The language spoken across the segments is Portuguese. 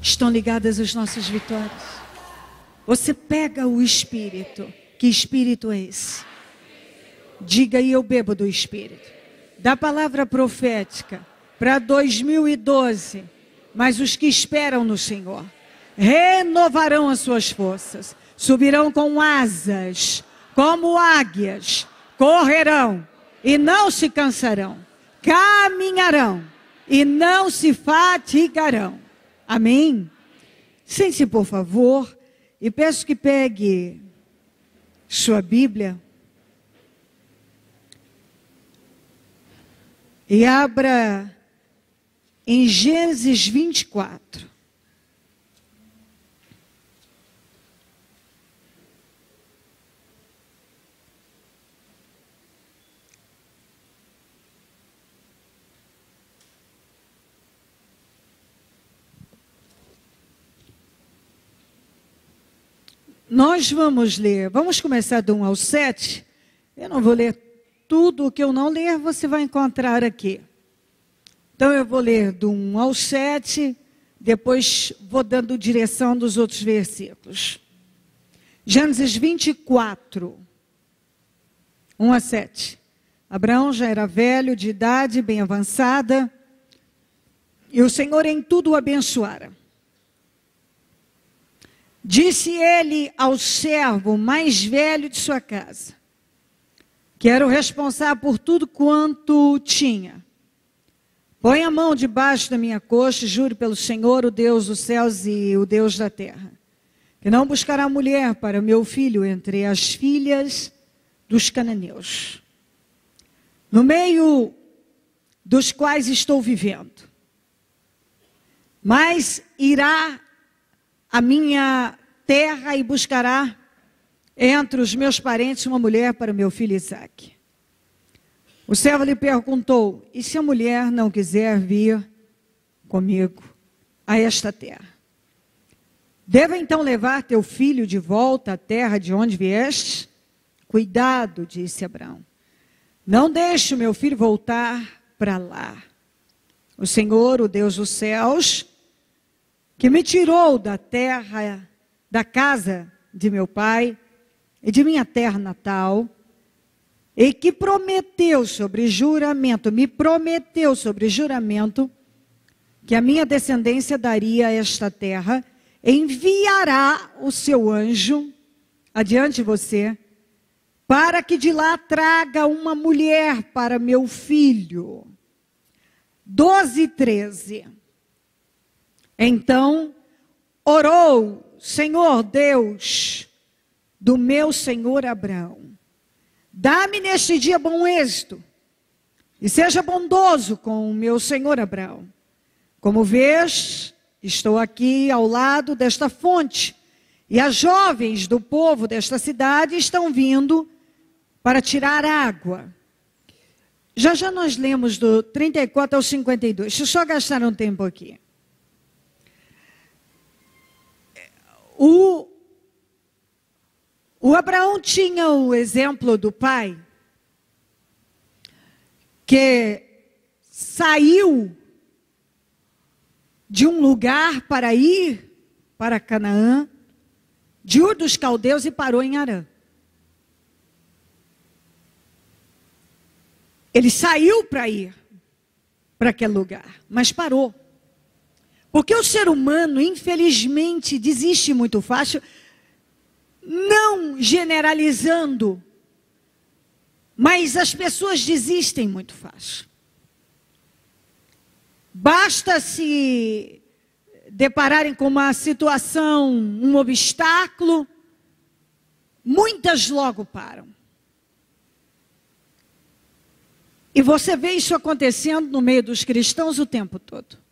estão ligadas às nossas vitórias. Você pega o Espírito. Que Espírito é esse? Diga aí, eu bebo do Espírito. Da palavra profética para 2012. Mas os que esperam no Senhor renovarão as suas forças. Subirão com asas, como águias. Correrão e não se cansarão. Caminharão e não se fatigarão. Amém? Sente-se, por favor, e peço que pegue sua Bíblia e abra em Gênesis 24. Nós vamos ler, vamos começar do 1 ao 7. Eu não vou ler tudo o que eu não ler, você vai encontrar aqui. Então eu vou ler do 1 ao 7, depois vou dando direção dos outros versículos. Gênesis 24, 1 a 7. Abraão já era velho, de idade bem avançada, e o Senhor em tudo o abençoara. Disse ele ao servo mais velho de sua casa, que era o responsável por tudo quanto tinha: põe a mão debaixo da minha coxa, juro pelo Senhor, o Deus dos céus e o Deus da terra, que não buscará mulher para meu filho entre as filhas dos cananeus, no meio dos quais estou vivendo, mas irá a minha terra e buscará entre os meus parentes uma mulher para o meu filho Isaque. O servo lhe perguntou: e se a mulher não quiser vir comigo a esta terra? Devo então levar teu filho de volta à terra de onde vieste? Cuidado, disse Abraão, não deixe o meu filho voltar para lá. O Senhor, o Deus dos céus, que me tirou da terra, da casa de meu pai e de minha terra natal, e que prometeu sobre juramento, me prometeu sobre juramento, que a minha descendência daria esta terra, enviará o seu anjo adiante de você, para que de lá traga uma mulher para meu filho. 12:13. Então orou: Senhor Deus do meu senhor Abraão, dá-me neste dia bom êxito, e seja bondoso com o meu senhor Abraão. Como vês, estou aqui ao lado desta fonte, e as jovens do povo desta cidade estão vindo para tirar água. Já já nós lemos do 34 ao 52. Deixa eu só gastar um tempo aqui. O Abraão tinha o exemplo do pai, que saiu de um lugar para ir para Canaã, de Ur dos Caldeus, e parou em Harã. Ele saiu para ir para aquele lugar, mas parou. Porque o ser humano, infelizmente, desiste muito fácil, não generalizando, mas as pessoas desistem muito fácil. Basta se depararem com uma situação, um obstáculo, muitas logo param. E você vê isso acontecendo no meio dos cristãos o tempo todo.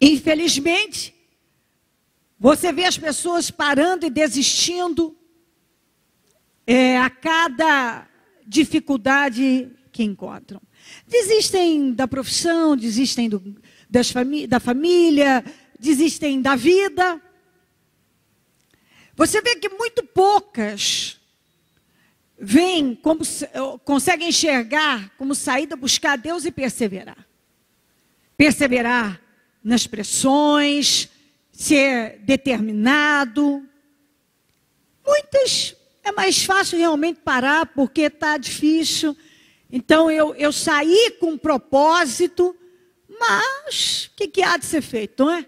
Infelizmente, você vê as pessoas parando e desistindo a cada dificuldade que encontram. Desistem da profissão, desistem da família, desistem da vida. Você vê que muito poucas conseguem enxergar como saída buscar a Deus e perseverar. Perseverar nas pressões, ser determinado. Muitas é mais fácil realmente parar porque está difícil. Então eu saí com um propósito, mas o que há de ser feito, não é?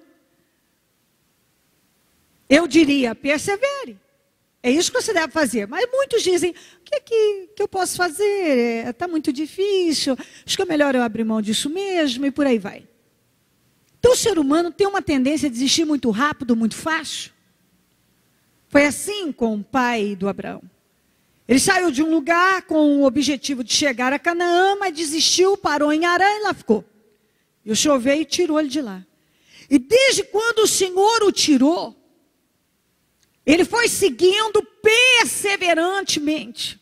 Eu diria, persevere. É isso que você deve fazer. Mas muitos dizem, o que eu posso fazer? Está muito difícil, acho que é melhor eu abrir mão disso mesmo, e por aí vai. Então o ser humano tem uma tendência a desistir muito rápido, muito fácil. Foi assim com o pai do Abraão. Ele saiu de um lugar com o objetivo de chegar a Canaã, mas desistiu, parou em Harã e lá ficou. E o Senhor veio e tirou ele de lá. E desde quando o Senhor o tirou, ele foi seguindo perseverantemente,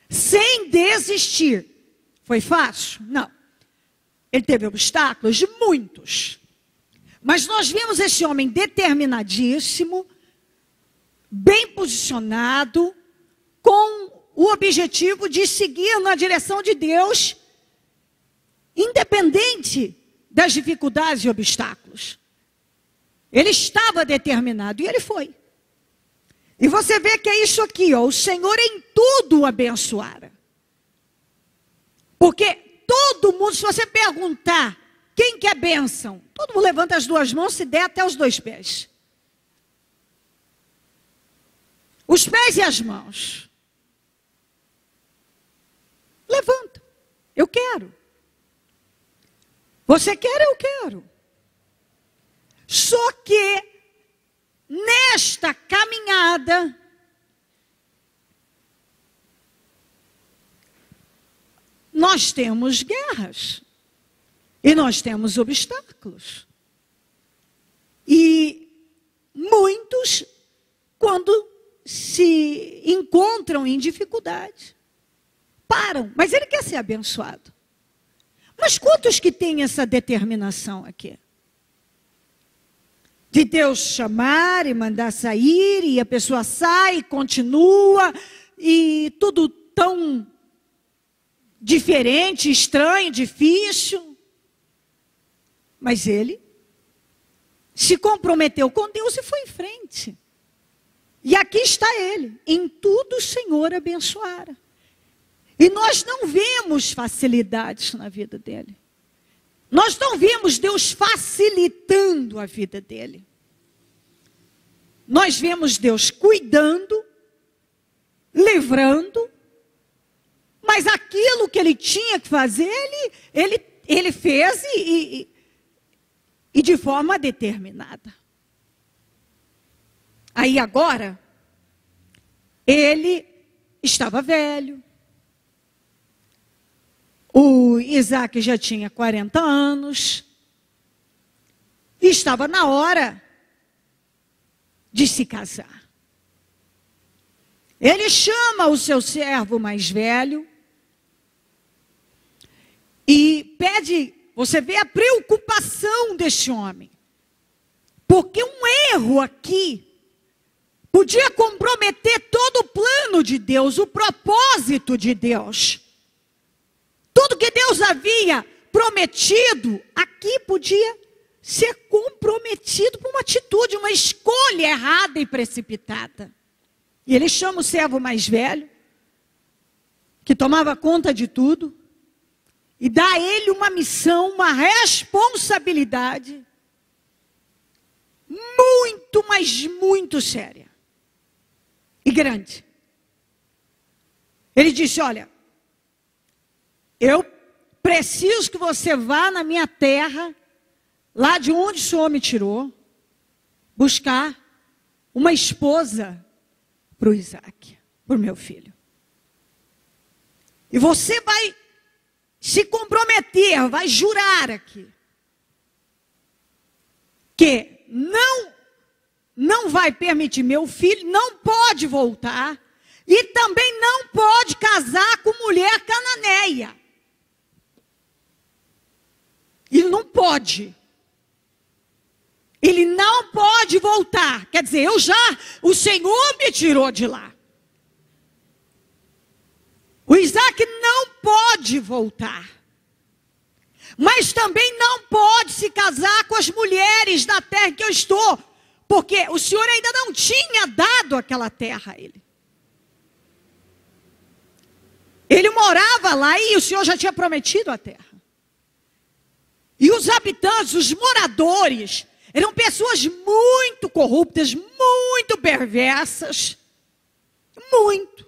sem desistir. Foi fácil? Não. Ele teve obstáculos, muitos. Mas nós vimos esse homem determinadíssimo, bem posicionado, com o objetivo de seguir na direção de Deus, independente das dificuldades e obstáculos. Ele estava determinado e ele foi. E você vê que é isso aqui, ó, o Senhor em tudo o abençoara. Porque todo mundo, se você perguntar quem quer bênção, todo mundo levanta as duas mãos, se der até os dois pés. Os pés e as mãos. Levanta. Eu quero. Você quer, eu quero. Só que nesta caminhada, nós temos guerras. E nós temos obstáculos. E muitos, quando se encontram em dificuldade, param. Mas ele quer ser abençoado. Mas quantos que têm essa determinação aqui? De Deus chamar e mandar sair, e a pessoa sai e continua, e tudo tão diferente, estranho, difícil. Mas ele se comprometeu com Deus e foi em frente. E aqui está ele, em tudo o Senhor abençoara. E nós não vemos facilidades na vida dele. Nós não vemos Deus facilitando a vida dele. Nós vemos Deus cuidando, livrando, mas aquilo que ele tinha que fazer, ele fez e de forma determinada. Aí agora, ele estava velho. O Isaac já tinha 40 anos. E estava na hora de se casar. Ele chama o seu servo mais velho e pede, você vê a preocupação desse homem. Porque um erro aqui podia comprometer todo o plano de Deus, o propósito de Deus. Tudo que Deus havia prometido, aqui podia ser comprometido por uma atitude, uma escolha errada e precipitada. E ele chama o servo mais velho, que tomava conta de tudo, e dá a ele uma missão, uma responsabilidade, muito, mas muito séria e grande. Ele disse, olha, eu preciso que você vá na minha terra, lá de onde o Senhor me tirou, buscar uma esposa para o Isaac, para o meu filho. E você vai se comprometer, vai jurar aqui, que não vai permitir meu filho, não pode voltar, e também não pode casar com mulher cananeia. Ele não pode. Ele não pode voltar. Quer dizer, o Senhor me tirou de lá. O Isaac não pode voltar. Mas também não pode se casar com as mulheres da terra que eu estou, porque o Senhor ainda não tinha dado aquela terra a ele. Ele morava lá e o Senhor já tinha prometido a terra. E os habitantes, os moradores, eram pessoas muito corruptas, muito perversas. Muito.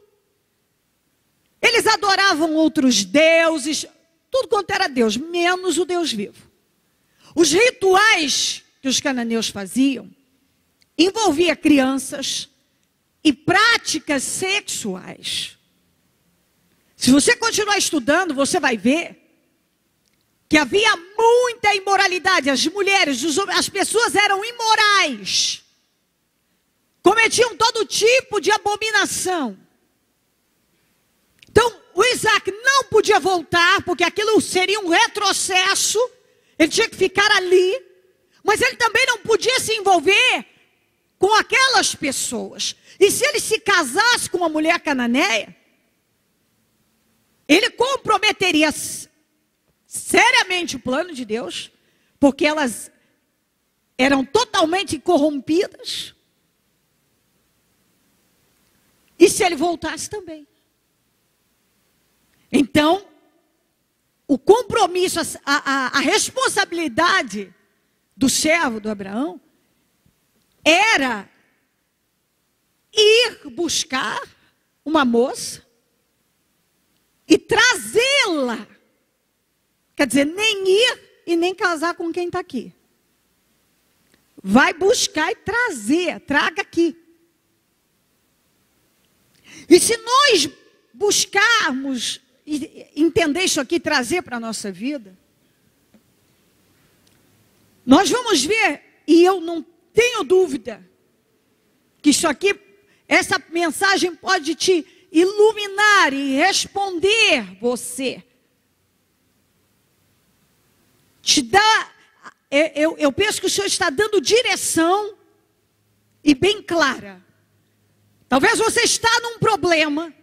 Eles adoravam outros deuses, tudo quanto era Deus, menos o Deus vivo. Os rituais que os cananeus faziam envolvia crianças e práticas sexuais. Se você continuar estudando, você vai ver que havia muita imoralidade. As mulheres, as pessoas eram imorais. Cometiam todo tipo de abominação. Então, o Isaac não podia voltar, porque aquilo seria um retrocesso. Ele tinha que ficar ali. Mas ele também não podia se envolver com aquelas pessoas. E se ele se casasse com uma mulher cananeia, ele comprometeria seriamente o plano de Deus, porque elas eram totalmente corrompidas. E se ele voltasse também. Então, o compromisso, a responsabilidade do servo do Abraão era ir buscar uma moça e trazê-la. Quer dizer, nem ir e nem casar com quem está aqui. Vai buscar e trazer, traga aqui. E se nós buscarmos entender isso aqui, trazer para a nossa vida, nós vamos ver, e eu não tenho dúvida, que isso aqui, essa mensagem pode te iluminar e responder você. Te dá, eu penso que o Senhor está dando direção e bem clara. Talvez você está num problema,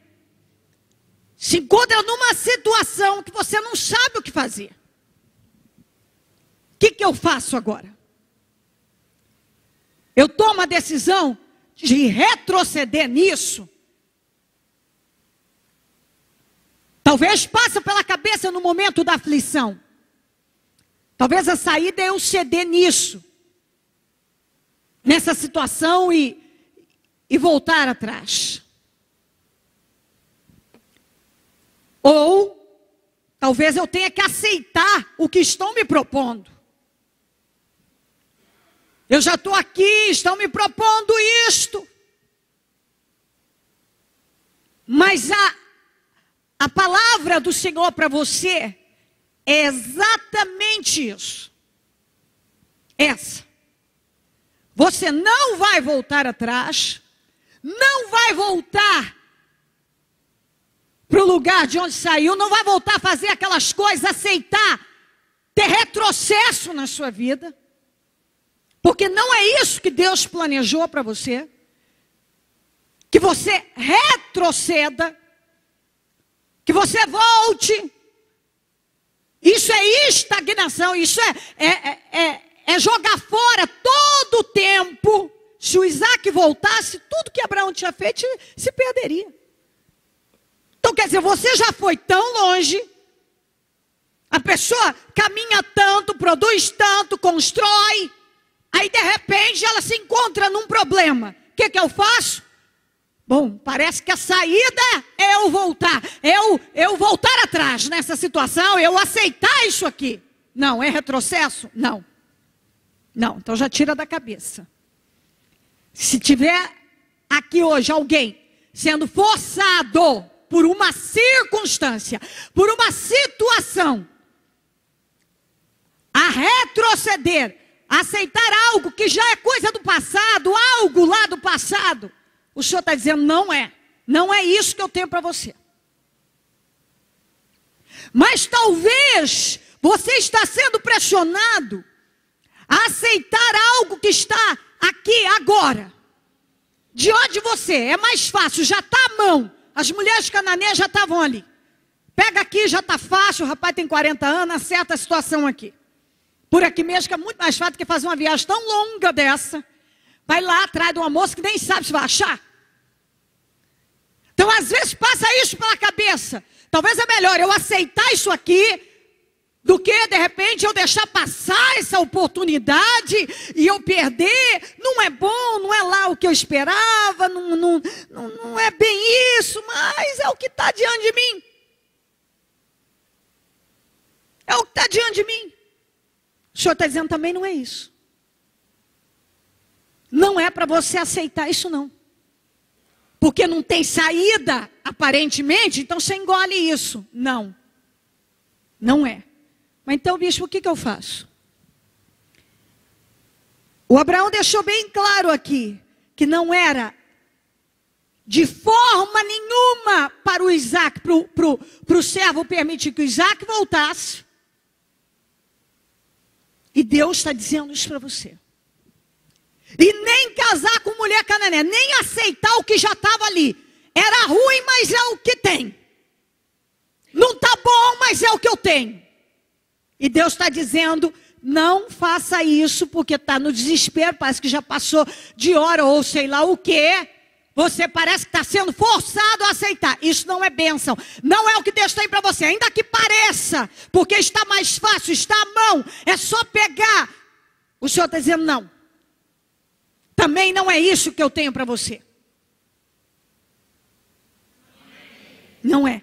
se encontra numa situação que você não sabe o que fazer. O que eu faço agora? Eu tomo a decisão de retroceder nisso? Talvez passe pela cabeça no momento da aflição. Talvez a saída é eu ceder nisso, nessa situação e voltar atrás. Ou talvez eu tenha que aceitar o que estão me propondo. Eu já estou aqui, estão me propondo isto. Mas a palavra do Senhor para você é exatamente isso. Essa. Você não vai voltar atrás. Não vai voltar para o lugar de onde saiu. Não vai voltar a fazer aquelas coisas, aceitar, ter retrocesso na sua vida. Porque não é isso que Deus planejou para você. Que você retroceda. Que você volte. Isso é estagnação. Isso é jogar fora todo o tempo. Se o Isaac voltasse, tudo que Abraão tinha feito se perderia. Então quer dizer, você já foi tão longe. A pessoa caminha tanto, produz tanto, constrói. Aí de repente ela se encontra num problema. O que eu faço? Bom, parece que a saída é eu voltar. Eu voltar atrás nessa situação, eu aceitar isso aqui. Não, é retrocesso? Não. Não, então já tira da cabeça. Se tiver aqui hoje alguém sendo forçado por uma circunstância, por uma situação, a retroceder, a aceitar algo que já é coisa do passado, algo lá do passado, o Senhor está dizendo, não é isso que eu tenho para você. Mas talvez você está sendo pressionado a aceitar algo que está aqui agora, de onde você, é mais fácil, já está à mão, as mulheres cananeias já estavam ali, Pega aqui, já está fácil, o rapaz tem 40 anos, acerta a situação aqui. Por aqui mesmo, que é muito mais fácil do que fazer uma viagem tão longa dessa. Vai lá atrás de uma moça que nem sabe se vai achar. Então, às vezes, passa isso pela cabeça. Talvez é melhor eu aceitar isso aqui, do que, de repente, eu deixar passar essa oportunidade e eu perder. Não é bom, não é lá o que eu esperava, não é bem isso, mas é o que está diante de mim. É o que está diante de mim. O Senhor está dizendo também não é isso. Não é para você aceitar isso não. Porque não tem saída, aparentemente, então você engole isso. Não. Não é. Mas então, bispo, o que eu faço? O Abraão deixou bem claro aqui, que não era de forma nenhuma para o Isaac, para o servo permitir que o Isaac voltasse. E Deus está dizendo isso para você. E nem casar com mulher cananeia, nem aceitar o que já estava ali. Era ruim, mas é o que tem. Não está bom, mas é o que eu tenho. E Deus está dizendo, não faça isso, porque está no desespero, parece que já passou de hora, ou sei lá o quê. Você parece que está sendo forçado a aceitar. Isso não é bênção. Não é o que Deus tem para você, ainda que pareça, porque está mais fácil, está à mão, é só pegar. O Senhor está dizendo não. Também não é isso que eu tenho para você. Não é.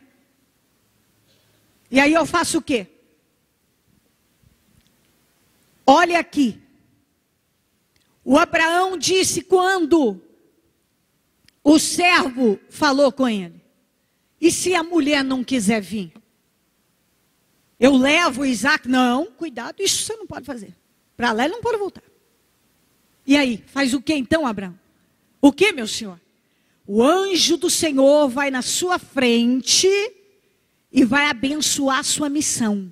E aí eu faço o quê? Olha aqui. O Abraão disse quando o servo falou com ele: e se a mulher não quiser vir? Eu levo o Isaac? Não, cuidado, isso você não pode fazer. Para lá ele não pode voltar. E aí, faz o que então, Abraão? O que, meu senhor? O anjo do Senhor vai na sua frente e vai abençoar a sua missão.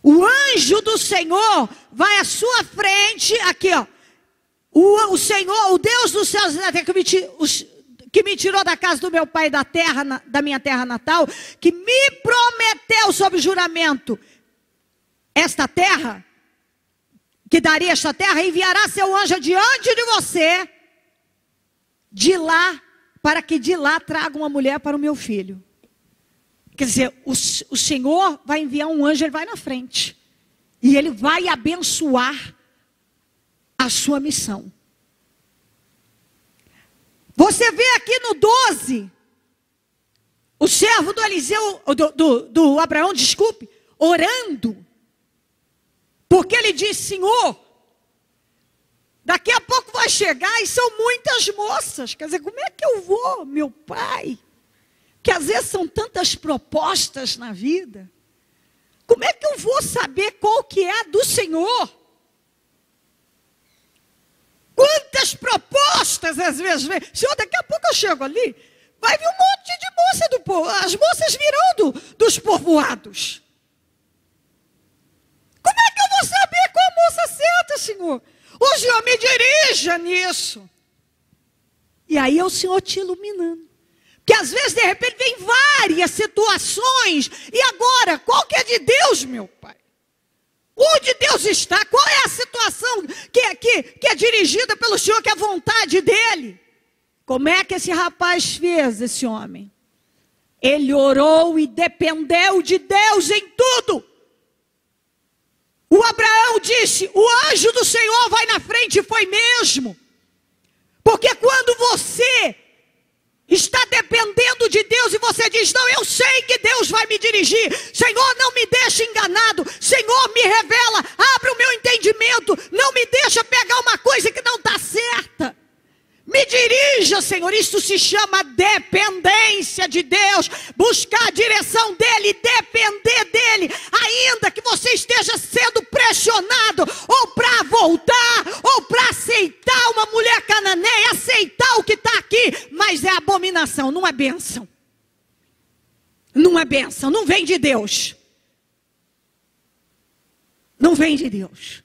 O anjo do Senhor vai à sua frente, aqui ó. O Senhor, o Deus dos céus que me tirou da casa do meu pai, da minha terra natal, que me prometeu sob juramento esta terra, que daria esta terra, enviará seu anjo diante de você, de lá, para que de lá traga uma mulher para o meu filho. Quer dizer, o Senhor vai enviar um anjo, ele vai na frente. E ele vai abençoar a sua missão. Você vê aqui no 12, o servo do Eliseu, do Abraão, desculpe, orando. Porque ele disse, Senhor, daqui a pouco vai chegar e são muitas moças. Quer dizer, como é que eu vou, meu pai? Que às vezes são tantas propostas na vida. Como é que eu vou saber qual que é a do Senhor? Quantas propostas às vezes vem. Senhor, daqui a pouco eu chego ali, vai vir um monte de moça do povo. As moças virão dos povoados. Como é que eu vou saber qual moça certa, Senhor? O Senhor me dirija nisso. E aí é o Senhor te iluminando. Porque às vezes, de repente, vem várias situações. E agora, qual que é de Deus, meu pai? Onde Deus está? Qual é a situação que é dirigida pelo Senhor, que é a vontade dEle? Como é que esse rapaz fez, esse homem? Ele orou e dependeu de Deus em tudo. O Abraão disse, o anjo do Senhor vai na frente, e foi mesmo. Porque quando você está dependendo de Deus e você diz, não, eu sei que Deus vai me dirigir. Senhor, não me deixe enganado. Senhor, me revela, abre o meu entendimento. Não me deixa pegar uma coisa que não está certa. Me dirija, Senhor. Isso se chama dependência de Deus. Buscar a direção dEle, depender dEle. Ainda que você esteja sendo pressionado, ou para voltar, ou para aceitar uma mulher cananeia, aceitar o que está aqui. Mas é abominação, não é bênção. Não é bênção, não vem de Deus. Não vem de Deus.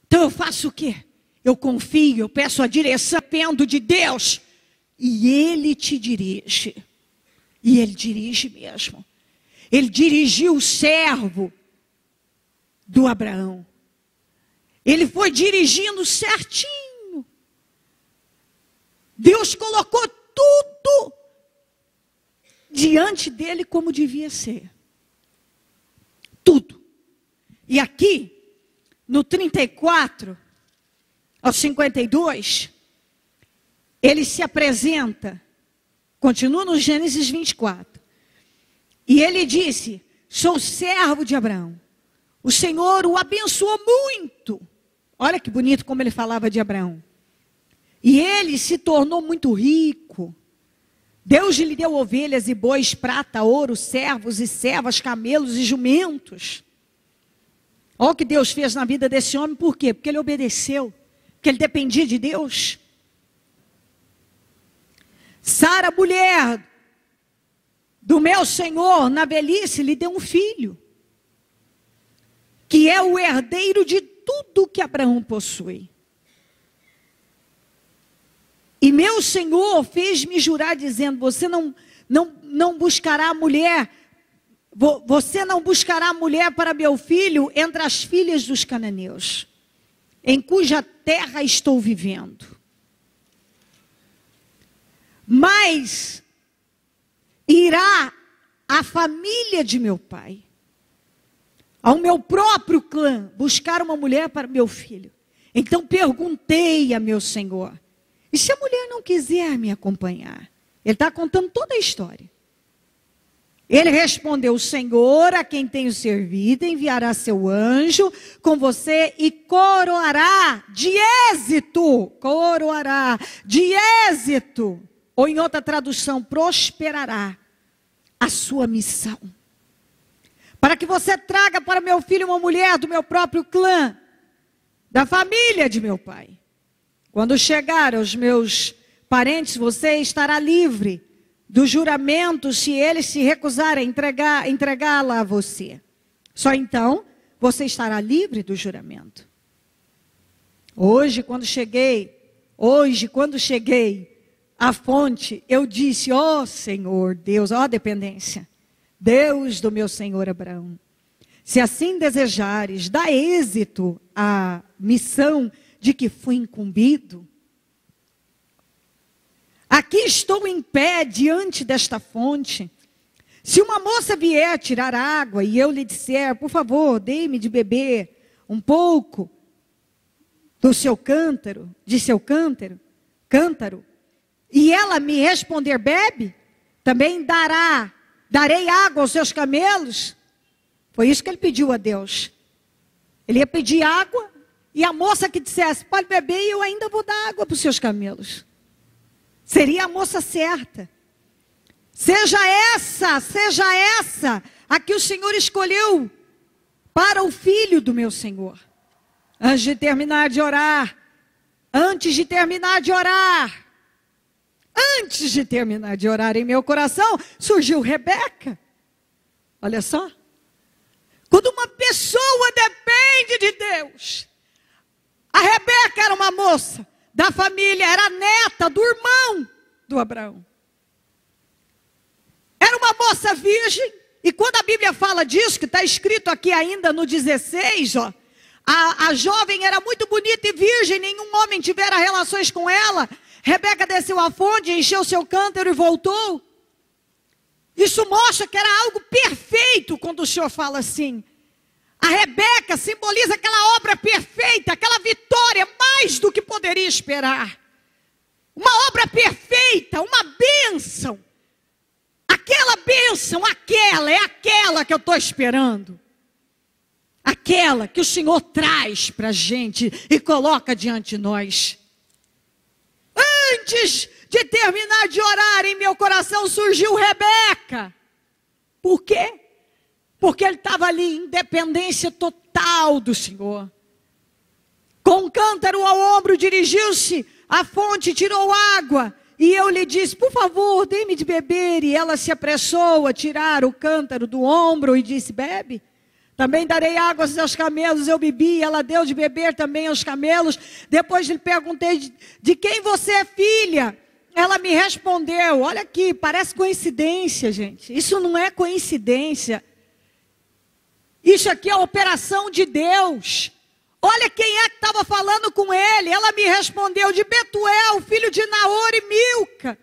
Então eu faço o quê? Eu confio, eu peço a direção, dependo de Deus. E Ele te dirige. E ele dirige mesmo. Ele dirigiu o servo do Abraão. Ele foi dirigindo certinho. Deus colocou tudo diante dele como devia ser. Tudo. E aqui, no 34 ao 52, ele se apresenta, continua no Gênesis 24. E ele disse: sou servo de Abraão. O Senhor o abençoou muito. Olha que bonito como ele falava de Abraão. E ele se tornou muito rico. Deus lhe deu ovelhas e bois, prata, ouro, servos e servas, camelos e jumentos. Olha o que Deus fez na vida desse homem. Por quê? Porque ele obedeceu. Porque ele dependia de Deus. Sara, mulher do meu Senhor, na velhice, lhe deu um filho, que é o herdeiro de tudo que Abraão possui. E meu Senhor fez-me jurar, dizendo: você não buscará mulher, você não buscará mulher para meu filho entre as filhas dos cananeus, em cuja terra estou vivendo. Mas irá a família de meu pai, ao meu próprio clã, buscar uma mulher para meu filho. Então perguntei a meu Senhor: e se a mulher não quiser me acompanhar? Ele está contando toda a história. Ele respondeu: o Senhor, a quem tenho servido, enviará seu anjo com você e coroará de êxito. Coroará de êxito. Ou em outra tradução, prosperará a sua missão. Para que você traga para meu filho uma mulher do meu próprio clã, da família de meu pai. Quando chegar aos meus parentes, você estará livre do juramento se eles se recusarem a entregá-la a você. Só então você estará livre do juramento. Hoje, quando cheguei à fonte, eu disse: ó Senhor Deus, ó dependência, Deus do meu Senhor Abraão, se assim desejares, dá êxito à missão de que fui incumbido. Aqui estou em pé diante desta fonte. Se uma moça vier tirar água e eu lhe disser: por favor, dê-me de beber um pouco do seu cântaro, e ela me responder: bebe, também darei água aos seus camelos. Foi isso que ele pediu a Deus. Ele ia pedir água, e a moça que dissesse: pode beber e eu ainda vou dar água para os seus camelos. Seria a moça certa. Seja essa a que o Senhor escolheu para o filho do meu Senhor. Antes de terminar de orar em meu coração, surgiu Rebeca. Olha só. Quando uma pessoa depende de Deus. A Rebeca era uma moça da família, era neta do irmão do Abraão. Era uma moça virgem. E quando a Bíblia fala disso, que está escrito aqui ainda no 16, ó, a jovem era muito bonita e virgem, nenhum homem tivera relações com ela. Rebeca desceu à fonte, encheu seu cântaro e voltou. Isso mostra que era algo perfeito quando o Senhor fala assim. A Rebeca simboliza aquela obra perfeita, aquela vitória, mais do que poderia esperar. Uma obra perfeita, uma bênção. Aquela bênção, é aquela que eu estou esperando. Aquela que o Senhor traz para a gente e coloca diante de nós. Antes de terminar de orar, em meu coração surgiu Rebeca. Por quê? Porque ele estava ali em dependência total do Senhor. Com um cântaro ao ombro, dirigiu-se à fonte, tirou água. E eu lhe disse: por favor, dê-me de beber. E ela se apressou a tirar o cântaro do ombro e disse: bebe. Também darei água aos seus camelos. Eu bebi, e ela deu de beber também aos camelos. Depois lhe perguntei: de quem você é filha? ela me respondeu, olha aqui, parece coincidência, gente. Isso não é coincidência. Isso aqui é a operação de Deus. Olha quem é que estava falando com ele. Ela me respondeu, de Betuel, filho de Naor e Milca.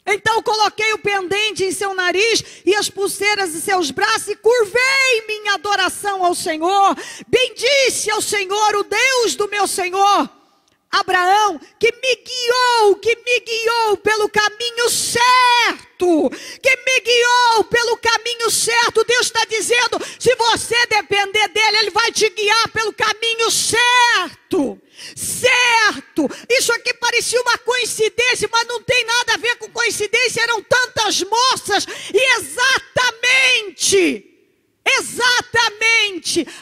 Então coloquei o pendente em seu nariz e as pulseiras em seus braços e curvei minha adoração ao Senhor. Bendice ao Senhor, o Deus do meu Senhor Abraão, que me guiou pelo caminho certo, pelo caminho certo. Deus está dizendo, se você depender dele, ele vai te guiar pelo caminho certo. Isso aqui parecia uma coincidência, mas não tem nada a ver com coincidência. Eram tantas moças e exatamente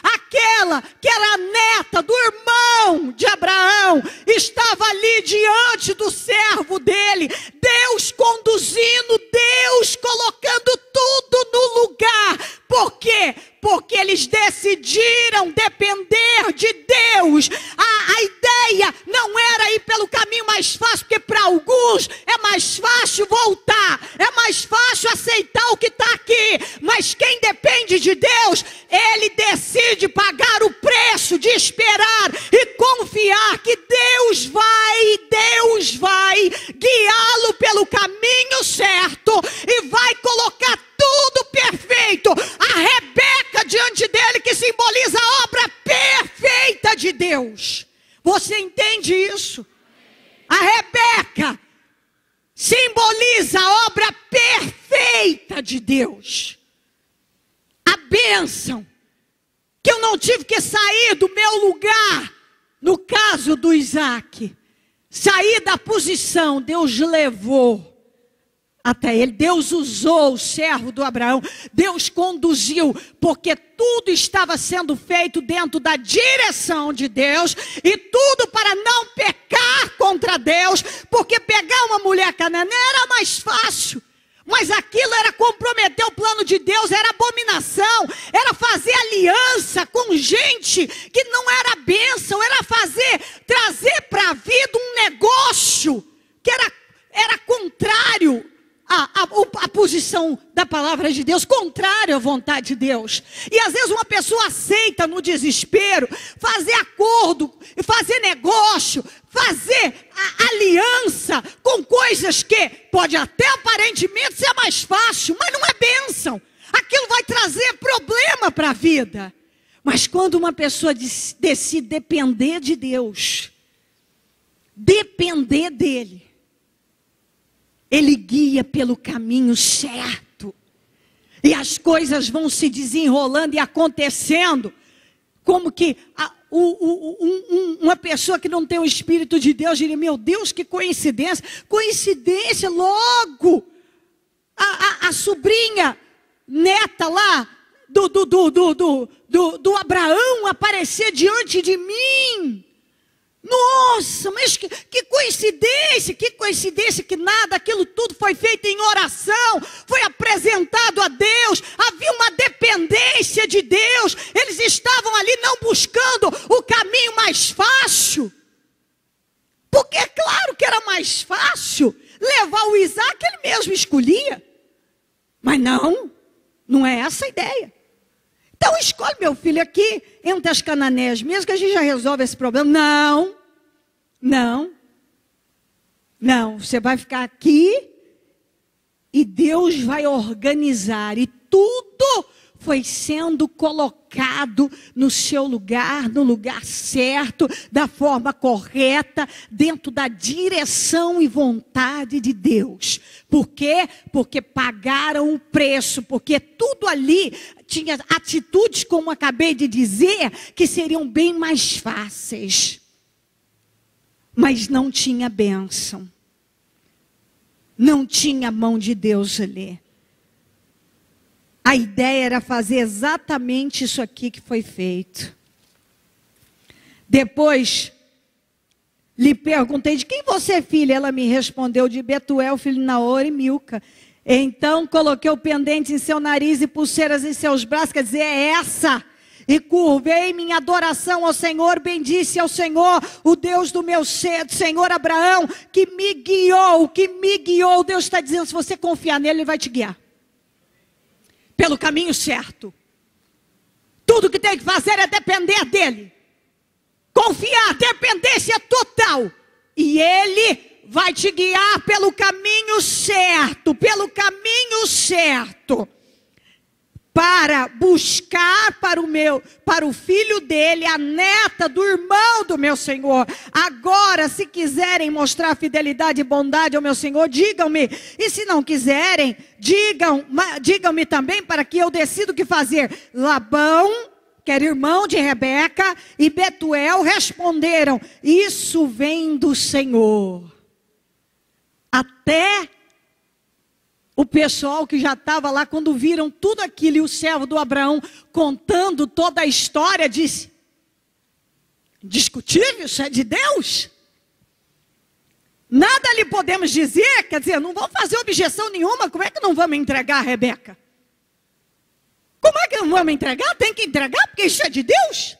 aquela que era a neta do irmão de Abraão estava ali diante do servo dele. Deus conduzindo, Deus colocando tudo no lugar. Por quê? Porque eles decidiram depender de Deus. A ideia não era ir pelo caminho mais fácil, porque para alguns é mais fácil voltar, é mais fácil aceitar o que está aqui. Mas quem depende de Deus, ele decide pagar o preço de esperar e confiar que Deus vai guiá-lo pelo caminho certo e vai colocar tudo perfeito. A Rebeca diante dele, que simboliza a obra perfeita de Deus. Você entende isso? A Rebeca simboliza a obra perfeita de Deus. A bênção que eu não tive que sair do meu lugar. No caso do Isaac, sair da posição, Deus levou até ele. Deus usou o servo do Abraão, Deus conduziu, porque tudo estava sendo feito dentro da direção de Deus, e tudo para não pecar contra Deus, porque pegar uma mulher cananeia era mais fácil, mas aquilo era comprometer o plano de Deus, era abominação, era fazer aliança com gente que não era bênção, era trazer para a vida um negócio que era contrário a posição da palavra de Deus, contrário à vontade de Deus. E às vezes uma pessoa aceita no desespero fazer acordo, fazer negócio, fazer aliança com coisas que pode até aparentemente ser mais fácil, mas não é bênção. Aquilo vai trazer problema para a vida. Mas quando uma pessoa decide depender de Deus, depender dele, ele guia pelo caminho certo. E as coisas vão se desenrolando e acontecendo. Como que uma pessoa que não tem o Espírito de Deus diria, meu Deus, que coincidência. Coincidência, logo. A sobrinha, neta lá, do Abraão aparecer diante de mim. Nossa, mas que coincidência que nada, aquilo tudo foi feito em oração, foi apresentado a Deus, havia uma dependência de Deus, eles estavam ali não buscando o caminho mais fácil, porque é claro que era mais fácil levar o Isaac, ele mesmo escolhia, mas não é essa a ideia. Então escolhe meu filho aqui entre as cananeias, mesmo que a gente já resolve esse problema. Não, você vai ficar aqui e Deus vai organizar. E tudo foi sendo colocado no seu lugar, no lugar certo, da forma correta, dentro da direção e vontade de Deus. Por quê? Porque pagaram o preço, porque tudo ali tinha atitudes, como acabei de dizer, que seriam bem mais fáceis. Mas não tinha bênção. Não tinha a mão de Deus ali. A ideia era fazer exatamente isso aqui que foi feito. Depois, lhe perguntei, de quem você é filha? Ela me respondeu, de Betuel, filho de Naor e Milca. Então, coloquei o pendente em seu nariz e pulseiras em seus braços, quer dizer, é essa. e curvei minha adoração ao Senhor, bendisse ao Senhor, o Deus do meu Senhor Abraão, que me guiou. Deus está dizendo, se você confiar nele, ele vai te guiar pelo caminho certo. Tudo que tem que fazer é depender dele. Confiar, dependência total. E ele vai te guiar pelo caminho certo, para buscar para o filho dele, a neta do irmão do meu Senhor. Agora, se quiserem mostrar fidelidade e bondade ao meu Senhor, digam-me. E se não quiserem, digam-me também, para que eu decida o que fazer. Labão, que era irmão de Rebeca, e Betuel responderam, isso vem do Senhor. Até o pessoal que já estava lá, quando viram tudo aquilo, e o servo do Abraão contando toda a história, disse, discutível, isso é de Deus? Nada lhe podemos dizer, quer dizer, não vamos fazer objeção nenhuma, como é que não vamos entregar a Rebeca? Como é que não vamos entregar? Tem que entregar, porque isso é de Deus.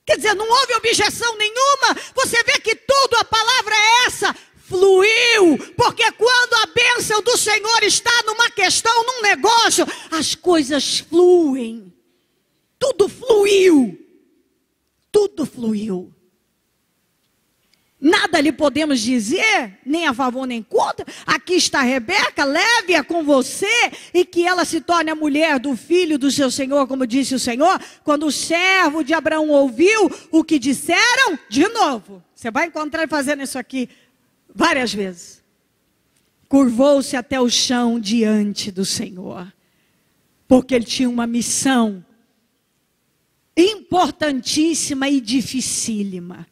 Quer dizer, não houve objeção nenhuma, você vê que tudo, a palavra é essa, fluiu, porque quando a bênção do Senhor está numa questão, num negócio, as coisas fluem, tudo fluiu, nada lhe podemos dizer, nem a favor nem contra, aqui está Rebeca, leve-a com você, e que ela se torne a mulher do filho do seu Senhor, como disse o Senhor. Quando o servo de Abraão ouviu o que disseram, de novo, você vai encontrar ele fazendo isso aqui, várias vezes, curvou-se até o chão diante do Senhor, porque ele tinha uma missão importantíssima e dificílima,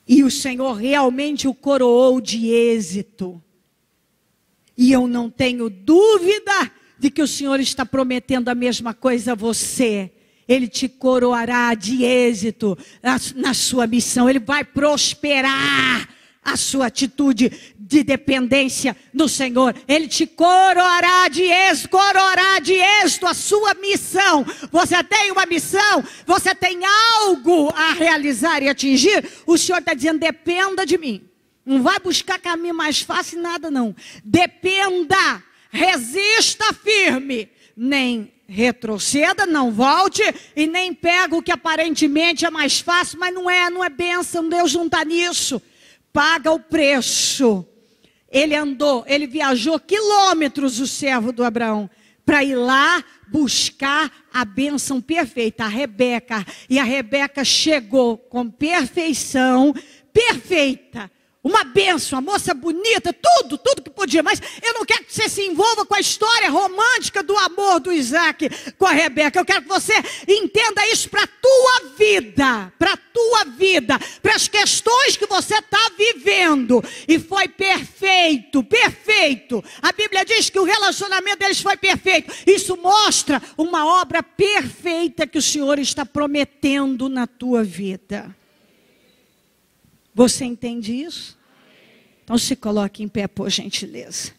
e o Senhor realmente o coroou de êxito, e eu não tenho dúvida de que o Senhor está prometendo a mesma coisa a você. Ele te coroará de êxito na sua missão, ele vai prosperar a sua atitude de dependência no Senhor. Ele te coroará de êxito a sua missão. Você tem uma missão, você tem algo a realizar e atingir. O Senhor está dizendo, dependa de mim. Não vai buscar caminho mais fácil, nada não. Dependa, resista firme, nem retroceda, não volte, e nem pega o que aparentemente é mais fácil, mas não é bênção, Deus não está nisso. Paga o preço. Ele viajou quilômetros, o servo do Abraão, para ir lá buscar a bênção perfeita, a Rebeca. E a Rebeca chegou com perfeição, perfeita. Uma bênção, uma moça bonita, tudo que podia. Mas eu não quero que você se envolva com a história romântica do amor do Isaac com a Rebeca. Eu quero que você entenda isso para a tua vida, para as questões que você está vivendo. E foi perfeito. A Bíblia diz que o relacionamento deles foi perfeito. Isso mostra uma obra perfeita que o Senhor está prometendo na tua vida. Você entende isso? Então se coloque em pé, por gentileza.